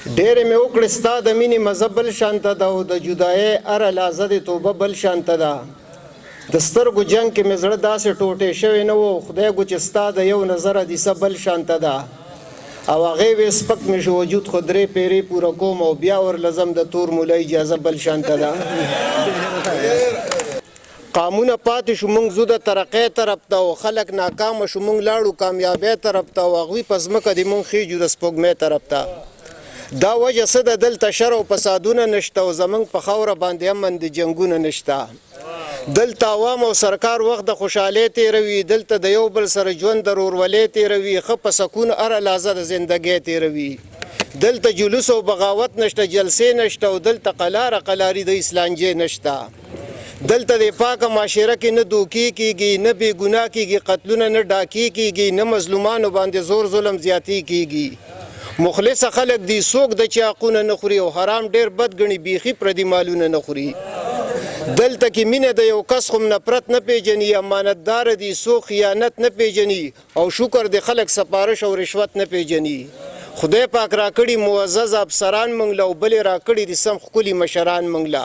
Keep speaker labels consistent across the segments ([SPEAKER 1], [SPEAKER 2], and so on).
[SPEAKER 1] ډېرې مې وکړې ستا د مینې مذهب بل شانته ده او د جدایۍ هره لحظه د توبه بل شانته ده. د سترګو جنګ کې مې زړه داسې ټوټې شوی نه و، خدای ګو چې ستا د یو نظر حدیثه بل شانته ده. او هغې وې سپک مې شو وجود خو درې پیرې پوره کوم او بیا ورلزم د تور مولا اجازه بل شانته ده. قامونه پاتې شو موږ زو د ترقۍ طرف ته او خلک ناکامه شو موږ لاړو کامیابۍ طرف ته او هغوی په ځمکه د موږ خیجو د سپوږمۍ طرف ته. دا وجه څه ده دلته شر او فسادونه نشته او زموږ په خاوره باندې امن د جنګونه نشته. دلته عوام او سرکار وخت د خوشحالۍ تېروي، دلته د یو بل سره ژوند د ورورولۍ تېروي، ښه په سکون هره لحظه د زندګۍ تېروي. دلته جلوس او بغاوت نشته، جلسې نشته او دلته قلاره قلاري د اسلانجې نشته. دلته د پاکه معاشره کې نه دوکې کېږي، نه بې ګناه کېږي، قتلونه نه ډاکې کېږي، نه مظلومانو باندې زور ظلم زیاتې کېږي. مخلصه خلک دي څوک د چې حقونه نه خوري او حرام ډېر بد ګڼي، بیخي پردي مالونه نه خوري. دلته کې مینه د یو کس خو نفرت نه پیژني، امانتدار دي څوک خیانت نه پیژني او شکر د خلک سپارش او رشوت نه پیژني. خدای پاک راکړي معزز افسران موږ له او بلې راکړي دي سم ښکلي مشران موږ له.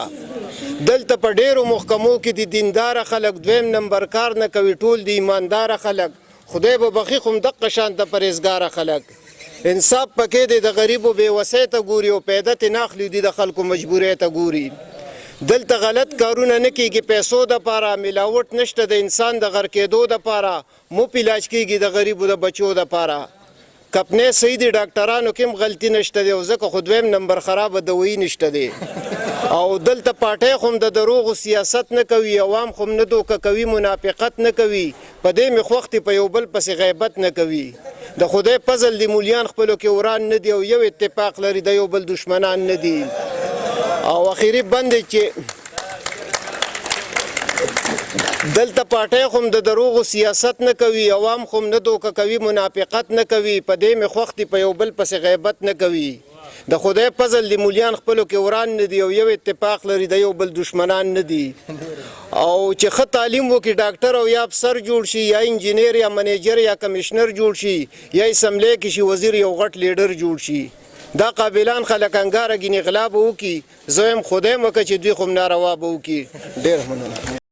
[SPEAKER 1] دلته په ډېرو محکمو کې د دینداره خلک دویم نمبر کار نه کوي، ټول د ایمانداره خلک. خدای به بخي خو دقه شانته پرهیزګاره خلک. انصاف پکې دی، د غریبو بېوسۍ ته ګوري او پیدا ترې نه اخلي دي د خلکو مجبورۍ ته ګوري. دلته غلط کارونه نه کېږي پیسو دپاره، ملاوټ نشته د انسان د غر کېدو دپاره، مفت علاج کېږي د غریبو د بچو دپاره. کپنې صحیح دي، ډاکټرانو کې هم غلطي نشته دی او ځکه خو دویم نمبر خرابه دوایي نشته دی. او دلته پارټۍ خو هم د دروغو سیاست نه کوي، عوام خو هم نه دوکه کوي، منافقت نه کوي، په دې مې خوښ دي په یو بل پسې غیبت نه کوي. د خدای فضل دی مولیان خپلو کې وران نه دي او یو اتفاق لري، د یو بل دشمنان نه دي. او اخیری بند دی چې دلته پارټۍ خو هم د دروغو سیاست نه کوي، عوام خو هم نه دوکه کوي، منافقت نه کوي، په دې مې خوښ دي په یو بل پسې غیبت نه کوي. د خدای فضل دی مولیان خپلو کې وران نه دي او یو اتفاق لري، د یو بل دشمنان نه دي. او چې ښه تعلیم وکړي ډاکټر او یا افسر جوړ شي، یا انجینیر یا منیجر یا کمشنر جوړ شي، یا اسمبلی کې شي وزیر، یو غټ لیډر جوړ شي. دا قابلان خلک انګاره ګینې غلا به وکړي، زه یم خدای مکه چې دوی خو ناروا به وکړي. ډېر مننه.